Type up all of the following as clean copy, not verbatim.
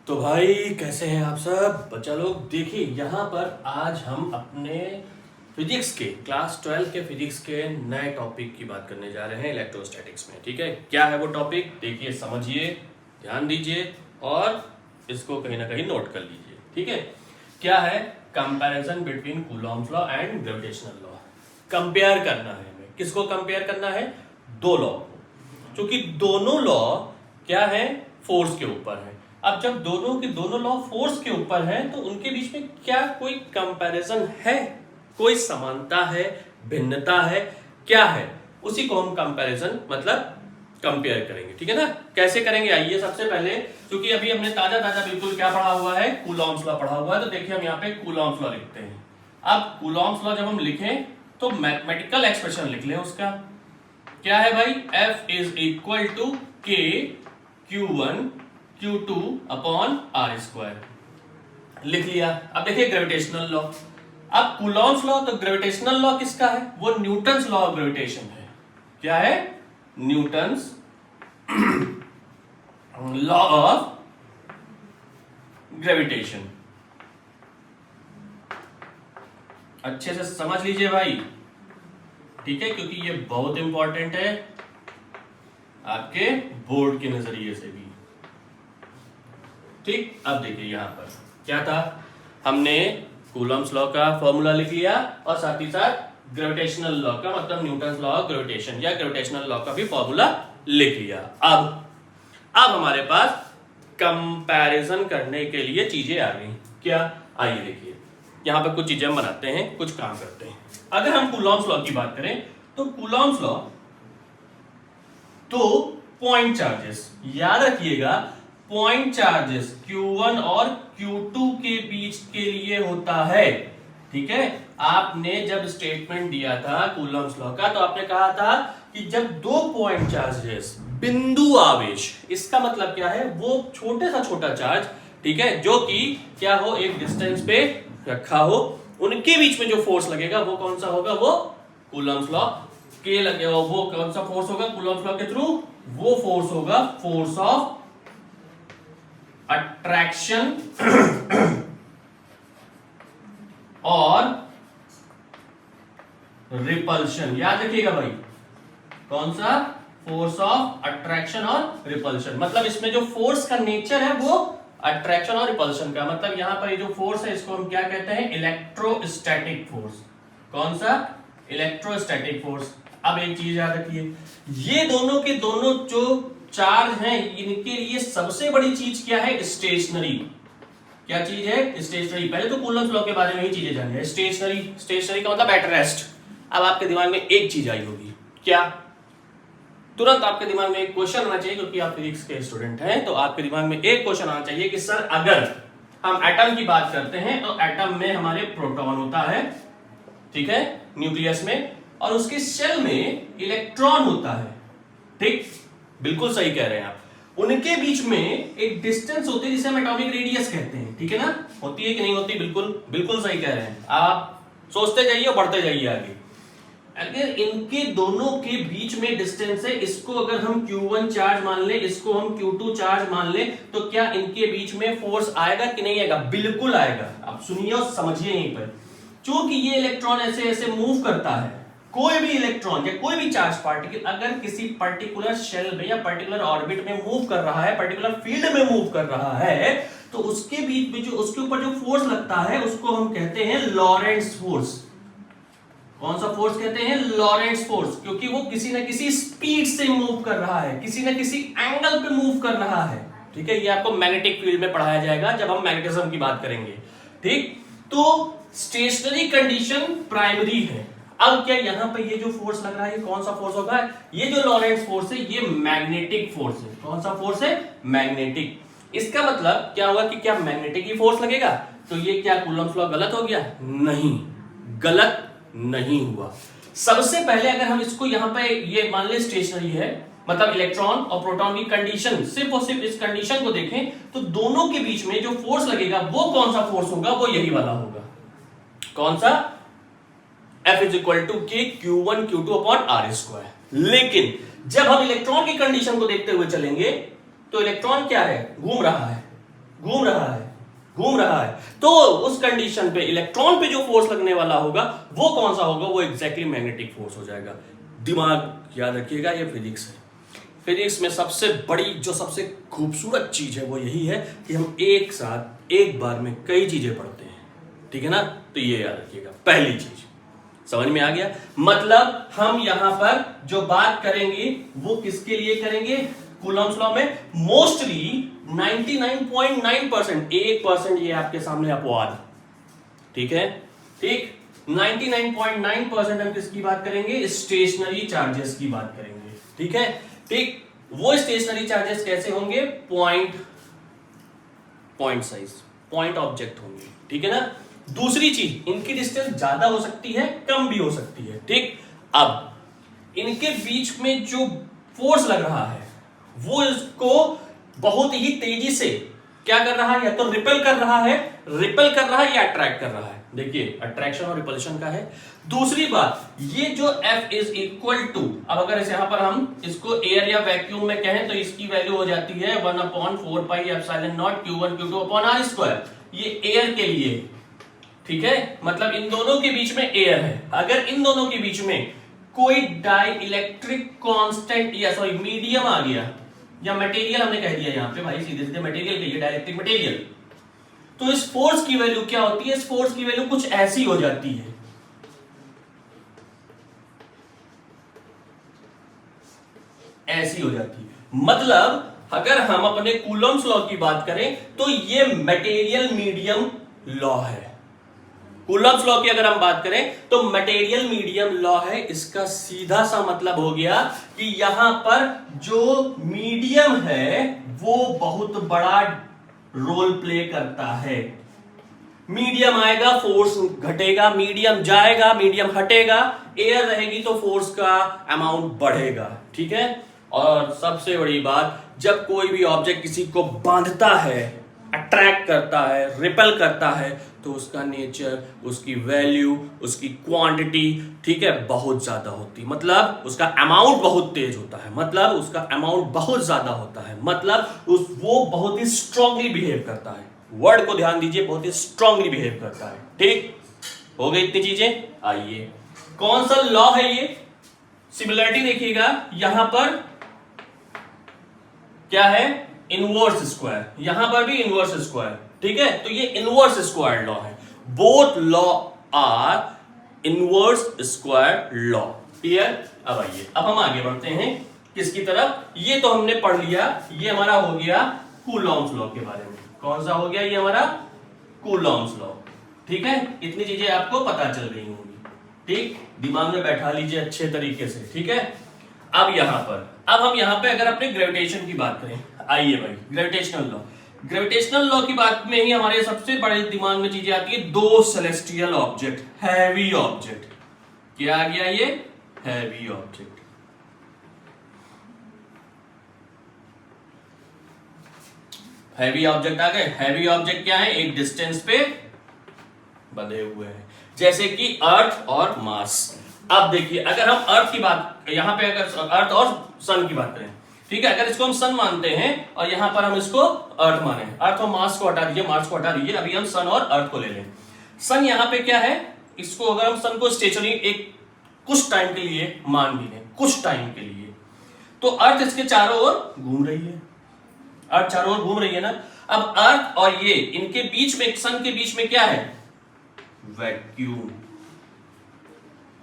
तो भाई कैसे हैं आप सब बच्चा लोग। देखिए यहाँ पर आज हम अपने फिजिक्स के क्लास 12 के फिजिक्स के नए टॉपिक की बात करने जा रहे हैं इलेक्ट्रोस्टैटिक्स में। ठीक है, क्या है वो टॉपिक, देखिए समझिए, ध्यान दीजिए और इसको कहीं ना कहीं नोट कर लीजिए। ठीक है, क्या है, comparison between Coulomb's law and gravitational law. Compare करना है हमें, किसको कंपेयर करना है, दो लॉ को, क्योंकि दोनों लॉ क्या है, फोर्स के ऊपर है। अब जब दोनों के दोनों लॉ फोर्स के ऊपर हैं तो उनके बीच में क्या कोई कंपैरिजन है, कोई समानता है, भिन्नता है, क्या है, उसी को हम कंपैरिजन मतलब कंपेयर करेंगे। ठीक है ना, कैसे करेंगे, आइए सबसे पहले, क्योंकि अभी हमने ताजा ताजा बिल्कुल क्या पढ़ा हुआ है, कूलॉम्स लॉ पढ़ा हुआ है, तो देखिए हम यहाँ पे कूलॉम्स लॉ लिखते हैं। अब कूलॉम्स लॉ जब हम लिखें तो मैथमेटिकल एक्सप्रेशन लिख लें उसका, क्या है भाई, F is equal to K Q1 Q2 upon R square, लिख लिया। अब देखिए ग्रेविटेशनल लॉ, अब कूलॉम्स लॉ, तो ग्रेविटेशनल लॉ किसका है, वो न्यूटन्स लॉ ऑफ ग्रेविटेशन है। क्या है, न्यूटन्स लॉ ऑफ ग्रेविटेशन। अच्छे से समझ लीजिए भाई, ठीक है, क्योंकि ये बहुत इंपॉर्टेंट है आपके बोर्ड के नजरिए से भी। ठीक, अब देखिए यहां पर क्या था, हमने कूलॉम्स लॉ का फॉर्मूला लिख लिया और साथ ही साथ ग्रेविटेशनल लॉ का मतलब न्यूटन्स लॉ ऑफ ग्रेविटेशन या ग्रेविटेशनल लॉ का भी फॉर्मूला लिख लिया। अब हमारे पास कंपैरिजन करने के लिए चीजें आ गई। क्या, आइए देखिए, यहां पर कुछ चीजें हम बनाते हैं, कुछ काम करते हैं। अगर हम कूलॉम्स लॉ की बात करें तो कूलॉम्स लॉ तो पॉइंट चार्जेस, याद रखिएगा, पॉइंट चार्जेस Q1 और Q2 के बीच के लिए होता है। ठीक है, आपने जब स्टेटमेंट दिया था कूलॉम्स लॉ का तो आपने कहा था कि जब दो पॉइंट चार्जेस, बिंदु आवेश, इसका मतलब क्या है, वो छोटे सा छोटा चार्ज, ठीक है, जो कि क्या हो, एक डिस्टेंस पे रखा हो, उनके बीच में जो फोर्स लगेगा वो कौन सा होगा, वो कूलॉम्स लॉ के लगेगा। वो कौन सा फोर्स होगा कूलॉम्स लॉ के थ्रू, वो फोर्स होगा फोर्स ऑफ अट्रैक्शन और रिपल्शन। याद रखिएगा भाई, कौन सा, फोर्स ऑफ अट्रैक्शन और रिपल्शन। मतलब इसमें जो फोर्स का नेचर है वो अट्रैक्शन और रिपल्शन का, मतलब यहां पर ये जो फोर्स है इसको हम क्या कहते हैं, इलेक्ट्रोस्टैटिक फोर्स। कौन सा, इलेक्ट्रोस्टैटिक फोर्स। अब एक चीज याद रखिए, ये दोनों के दोनों जो चार्ज हैं इनके लिए सबसे बड़ी चीज क्या है, स्टेशनरी। क्या चीज है, स्टेशनरी। पहले तो कूलॉम्स लॉ के बारे में ही चीजें जानिए। स्टेशनरी, स्टेशनरी का मतलब एट रेस्ट। अब आपके दिमाग में एक चीज आई होगी, क्या, तुरंत आपके दिमाग में एक क्वेश्चन आना चाहिए, क्योंकि आप फिजिक्स के स्टूडेंट हैं तो आपके दिमाग में एक क्वेश्चन आना चाहिए कि सर अगर हम एटम की बात करते हैं तो एटम में हमारे प्रोटॉन होता है, ठीक है, न्यूक्लियस में, और उसके शेल में इलेक्ट्रॉन होता है। ठीक, बिल्कुल सही कह रहे हैं आप। उनके बीच में एक डिस्टेंस होती है जिसे हम एटॉमिक रेडियस कहते हैं। ठीक है ना, होती है कि नहीं होती, बिल्कुल बिल्कुल सही कह रहे हैं आप, सोचते जाइए और बढ़ते जाइए आगे। अगर इनके दोनों के बीच में डिस्टेंस है, इसको अगर हम Q1 चार्ज मान ले, इसको हम Q2 चार्ज मान ले, तो क्या इनके बीच में फोर्स आएगा कि नहीं आएगा, बिल्कुल आएगा। आप सुनिए और समझिए यहीं पर, क्योंकि ये इलेक्ट्रॉन ऐसे ऐसे मूव करता है, कोई भी इलेक्ट्रॉन या कोई भी चार्ज पार्टिकल अगर किसी पर्टिकुलर शेल में या पर्टिकुलर ऑर्बिट में मूव कर रहा है, पर्टिकुलर फील्ड में मूव कर रहा है, तो उसके बीच में जो, उसके ऊपर जो फोर्स लगता है उसको हम कहते हैं लॉरेंट्ज फोर्स। कौन सा फोर्स कहते हैं, लॉरेंट्ज फोर्स, क्योंकि वो किसी ना किसी स्पीड से मूव कर रहा है, किसी ना किसी एंगल पे मूव कर रहा है। ठीक है, ये आपको मैग्नेटिक फील्ड में पढ़ाया जाएगा जब हम मैग्नेटिज्म की बात करेंगे। ठीक, तो स्टेशनरी कंडीशन प्राइमरी है। अब क्या यहां पे ये जो फोर्स लग रहा है ये कौन सा फोर्स होगा, ये जो लॉरेंट्ज फोर्स है ये मैग्नेटिक फोर्स है। कौन सा फोर्स है, मैग्नेटिक। इसका मतलब क्या होगा कि क्या मैग्नेटिक ही फोर्स लगेगा, तो ये क्या कूलॉम्स लॉ गलत हो गया, नहीं, गलत नहीं हुआ। सबसे पहले अगर हम इसको यहां पे ये मान ले स्टेशनरी है, मतलब इलेक्ट्रॉन और प्रोटॉन की कंडीशन, सिर्फ और सिर्फ इस कंडीशन को देखें तो दोनों के बीच में जो फोर्स लगेगा वो कौन सा फोर्स होगा, वो यही वाला होगा। कौन सा, F is equal to K Q1 Q2 upon R square. लेकिन जब हम इलेक्ट्रॉन की कंडीशन को देखते हुए चलेंगे तो इलेक्ट्रॉन क्या है, घूम रहा है, घूम रहा है, घूम रहा है, तो उस कंडीशन पे इलेक्ट्रॉन पे जो फोर्स लगने वाला होगा वो कौन सा होगा, वो एग्जैक्टली मैग्नेटिक फोर्स हो जाएगा। दिमाग याद रखिएगा, ये फिजिक्स है। फिजिक्स में सबसे बड़ी जो सबसे खूबसूरत चीज है वो यही है कि हम एक साथ एक बार में कई चीजें पढ़ते हैं, ठीक है ना। तो ये याद रखिएगा, पहली चीज समझ में आ गया। मतलब हम यहां पर जो बात करेंगे वो किसके लिए करेंगे, कूलम्स लॉ में मोस्टली 99.9%, 1% ये आपके सामने अपवाद, ठीक है, ठीक। 99.9% हम किसकी बात करेंगे, स्टेशनरी चार्जेस की बात करेंगे, ठीक है, ठीक। वो स्टेशनरी चार्जेस कैसे होंगे, पॉइंट साइज, पॉइंट ऑब्जेक्ट होंगे, ठीक है ना। दूसरी चीज, इनकी डिस्टेंस ज्यादा हो सकती है, कम भी हो सकती है, ठीक। अब इनके बीच में जो फोर्स लग रहा है वो इसको बहुत ही तेजी से क्या कर रहा है, या तो रिपेल कर रहा है, या अट्रैक्ट कर रहा है। देखिए अट्रैक्शन और रिपल्शन का है। दूसरी बात, ये जो F इज इक्वल टू, अब अगर इस यहां पर हम इसको एयर या वैक्यूम में कहें तो इसकी वैल्यू हो जाती है 1/4πε0 Q1 Q2 upon R square, ये एयर के लिए, ठीक है। मतलब इन दोनों के बीच में एयर है। अगर इन दोनों के बीच में कोई डाई इलेक्ट्रिक कांस्टेंट या सॉरी मीडियम आ गया, या मटेरियल हमने कह दिया यहां पे भाई, सीधे सीधे मटेरियल कहिए, डाइलेक्ट्रिक मटेरियल, तो इस फोर्स की वैल्यू क्या होती है, इस फोर्स की वैल्यू कुछ ऐसी हो जाती है, ऐसी हो जाती है। मतलब अगर हम अपने कूलम्स लॉ की बात करें तो ये मटेरियल मीडियम लॉ है। कूलम्स लॉ की अगर हम बात करें तो मटेरियल मीडियम लॉ है। इसका सीधा सा मतलब हो गया कि यहां पर जो मीडियम है वो बहुत बड़ा रोल प्ले करता है। मीडियम आएगा फोर्स घटेगा, मीडियम जाएगा मीडियम हटेगा, एयर रहेगी तो फोर्स का अमाउंट बढ़ेगा, ठीक है। और सबसे बड़ी बात, जब कोई भी ऑब्जेक्ट किसी को बांधता है, अट्रैक्ट करता है, रिपेल करता है, तो उसका नेचर, उसकी वैल्यू, उसकी क्वांटिटी, ठीक है, बहुत ज्यादा होती है। मतलब उसका अमाउंट बहुत तेज होता है, मतलब उसका अमाउंट बहुत ज्यादा होता है, मतलब वो बहुत ही स्ट्रांगली बिहेव करता है। वर्ड को ध्यान दीजिए, बहुत ही स्ट्रांगली बिहेव करता है, ठीक। हो गई इतनी चीजें। आइए कौन सा लॉ है ये, सिमिलरिटी देखिएगा, यहां पर क्या है, इनवर्स स्क्वायर, यहां पर भी इनवर्स स्क्वायर, ठीक है। तो ये इनवर्स स्क्वायर लॉ है। Both law are inverse square law, clear. अब आइए, अब हम आगे बढ़ते हैं किसकी तरफ, ये तो हमने पढ़ लिया, ये हमारा हो गया कूलॉम्स लॉ के बारे में। कौन सा हो गया ये हमारा, कूलॉम्स लॉ, ठीक है। इतनी चीजें आपको पता चल गई होंगी, ठीक, दिमाग में बैठा लीजिए अच्छे तरीके से, ठीक है। अब हम यहां पे अगर अपने ग्रेविटेशन की बात करें, आइए भाई, ग्रेविटेशनल लॉ की बात में ही हमारे सबसे बड़े दिमाग में चीजें आती है, दो सेलेस्टियल ऑब्जेक्ट, हैवी ऑब्जेक्ट, क्या आ गया ये, हैवी ऑब्जेक्ट। हैवी ऑब्जेक्ट आ गए। हैवी ऑब्जेक्ट क्या है, एक डिस्टेंस पे बंधे हुए हैं, जैसे कि अर्थ और मास। अब देखिए, अगर हम अर्थ की बात, यहां पे अगर अर्थ और सन की बात करें, ठीक है, अगर इसको हम सन मानते हैं और यहां पर हम इसको अर्थ माने, अर्थ और मास को हटा दीजिए, मार्स को हटा दीजिए, अभी हम सन और अर्थ को ले लें। सन यहां पे क्या है, इसको अगर हम सन को स्टेशनरी एक कुछ टाइम के लिए मान भी लें, कुछ टाइम के लिए, तो अर्थ इसके चारों ओर घूम रही है, अर्थ चारों ओर घूम रही है ना। अब अर्थ और ये इनके बीच में, सन के बीच में क्या है, वैक्यूम,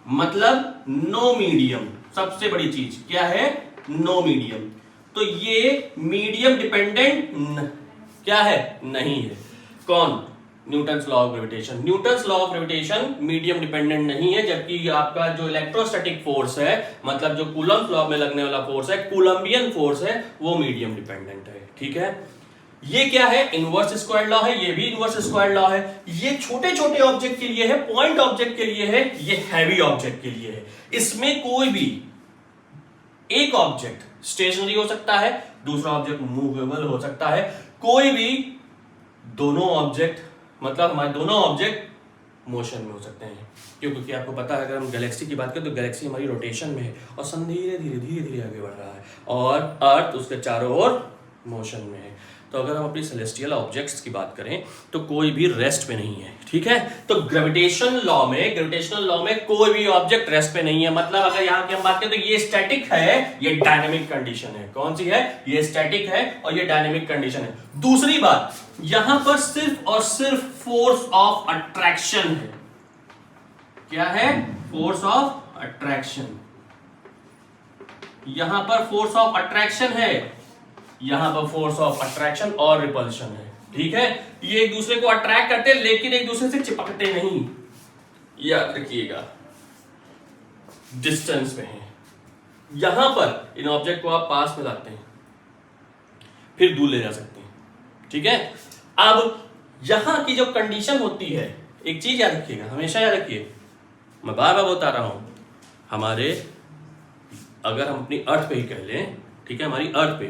मतलब नो मीडियम। सबसे बड़ी चीज क्या है, नो मीडियम। तो ये मीडियम डिपेंडेंट क्या है, नहीं है। कौन, Newton's law of gravitation. Newton's law of gravitation medium dependent नहीं है, जबकि आपका जो इलेक्ट्रोस्टैटिक फोर्स है, मतलब जो कूलम्ब लॉ में लगने वाला फोर्स है, कूलम्बियन फोर्स है, वो मीडियम डिपेंडेंट है, ठीक है। ये क्या है, इनवर्स स्क्वायर लॉ है, ये भी इनवर्स स्क्वायर लॉ है। ये छोटे छोटे ऑब्जेक्ट के लिए है, पॉइंट ऑब्जेक्ट के लिए है, ये हैवी ऑब्जेक्ट के लिए है। इसमें कोई भी एक ऑब्जेक्ट स्टेशनरी हो सकता है, दूसरा ऑब्जेक्ट मूवेबल हो सकता है, कोई भी दोनों ऑब्जेक्ट, मतलब हमारे दोनों ऑब्जेक्ट मोशन में हो सकते हैं। क्योंकि आपको पता है, अगर हम गैलेक्सी की बात करें तो गैलेक्सी हमारी रोटेशन में है और सन धीरे धीरे धीरे धीरे आगे बढ़ रहा है, और अर्थ उसके चारों ओर मोशन में है। तो अगर हम अपनी सेलेस्टियल ऑब्जेक्ट्स की बात करें तो कोई भी रेस्ट पे नहीं है, ठीक है। तो ग्रेविटेशनल लॉ में कोई भी ऑब्जेक्ट रेस्ट पे नहीं है। मतलब अगर यहां की हम बात करें तो ये स्टैटिक है, ये डायनेमिक कंडीशन है। कौन सी है? ये स्टैटिक है और ये डायनेमिक कंडीशन है। दूसरी बात, यहां पर सिर्फ और सिर्फ फोर्स ऑफ अट्रैक्शन है। क्या है? Force of attraction. यहां पर फोर्स ऑफ अट्रैक्शन है, यहां पर फोर्स ऑफ अट्रैक्शन और रिपल्शन है, ठीक है। ये एक दूसरे को अट्रैक्ट करते हैं लेकिन एक दूसरे से चिपकते नहीं, याद रखिएगा, डिस्टेंस पे है। यहां पर इन ऑब्जेक्ट को आप पास में लाते हैं, फिर दूर ले जा सकते हैं, ठीक है। अब यहां की जो कंडीशन होती है, एक चीज याद रखिएगा, हमेशा याद रखिए, मैं बार बार बता रहा हूं, हमारे अगर हम अपनी अर्थ पे ही कह लें, ठीक है, हमारी अर्थ पे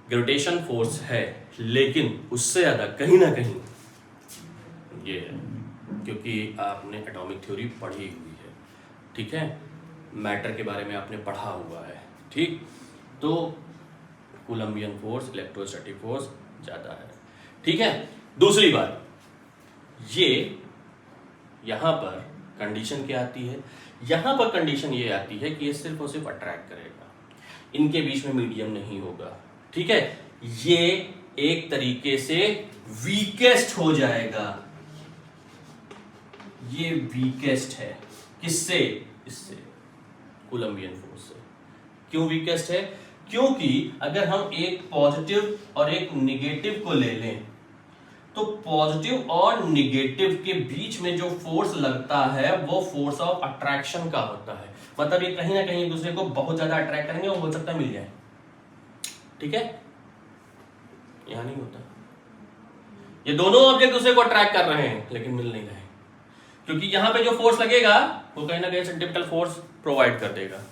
ग्रेविटेशन फोर्स है, लेकिन उससे ज्यादा कहीं ना कहीं ये है, क्योंकि आपने एटॉमिक थ्योरी पढ़ी हुई है, ठीक है, मैटर के बारे में आपने पढ़ा हुआ है, ठीक। तो कूलम्बियन फोर्स, इलेक्ट्रोस्टैटिक फोर्स ज्यादा है, ठीक है। दूसरी बात, ये यहां पर कंडीशन क्या आती है? यहां पर कंडीशन ये आती है कि ये सिर्फ और सिर्फ अट्रैक्ट करेगा, इनके बीच में मीडियम नहीं होगा, ठीक है। ये एक तरीके से वीकेस्ट हो जाएगा, ये वीकेस्ट है। किससे? इससे, कूलम्बियन फोर्स से। क्यों वीकेस्ट है? क्योंकि अगर हम एक पॉजिटिव और एक निगेटिव को ले लें तो पॉजिटिव और निगेटिव के बीच में जो फोर्स लगता है वो फोर्स ऑफ अट्रैक्शन का होता है। मतलब ये कहीं ना कहीं एक दूसरे को बहुत ज्यादा अट्रैक्ट करेंगे और हो सकता है मिल जाए, ठीक है। यहां नहीं होता, ये दोनों ऑब्जेक्ट दूसरे को अट्रैक्ट कर रहे हैं लेकिन मिल नहीं रहे, क्योंकि यहां पे जो फोर्स लगेगा वो कहीं ना कहीं सेंट्रीपिटल फोर्स प्रोवाइड कर देगा,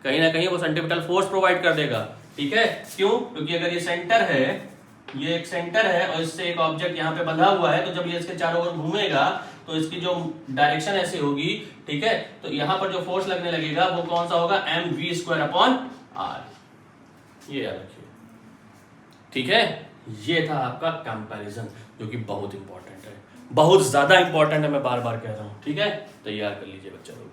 कहीं ना कहीं वो सेंट्रीपिटल फोर्स प्रोवाइड कर देगा, ठीक है। क्यों? क्योंकि अगर ये सेंटर है, ये एक सेंटर है और इससे एक ऑब्जेक्ट यहाँ पे बंधा हुआ है, तो जब ये इसके चारों ओर घूमेगा तो इसकी जो डायरेक्शन ऐसी होगी, ठीक है, तो यहाँ पर जो फोर्स लगने लगेगा वो कौन सा होगा? mv²/r। ये याद रखिए, ठीक है। ये था आपका कंपैरिजन, जो कि बहुत इंपॉर्टेंट है, बहुत ज्यादा इंपॉर्टेंट है, मैं बार बार कह रहा हूं, ठीक है। तैयार कर लीजिए बच्चा लोग।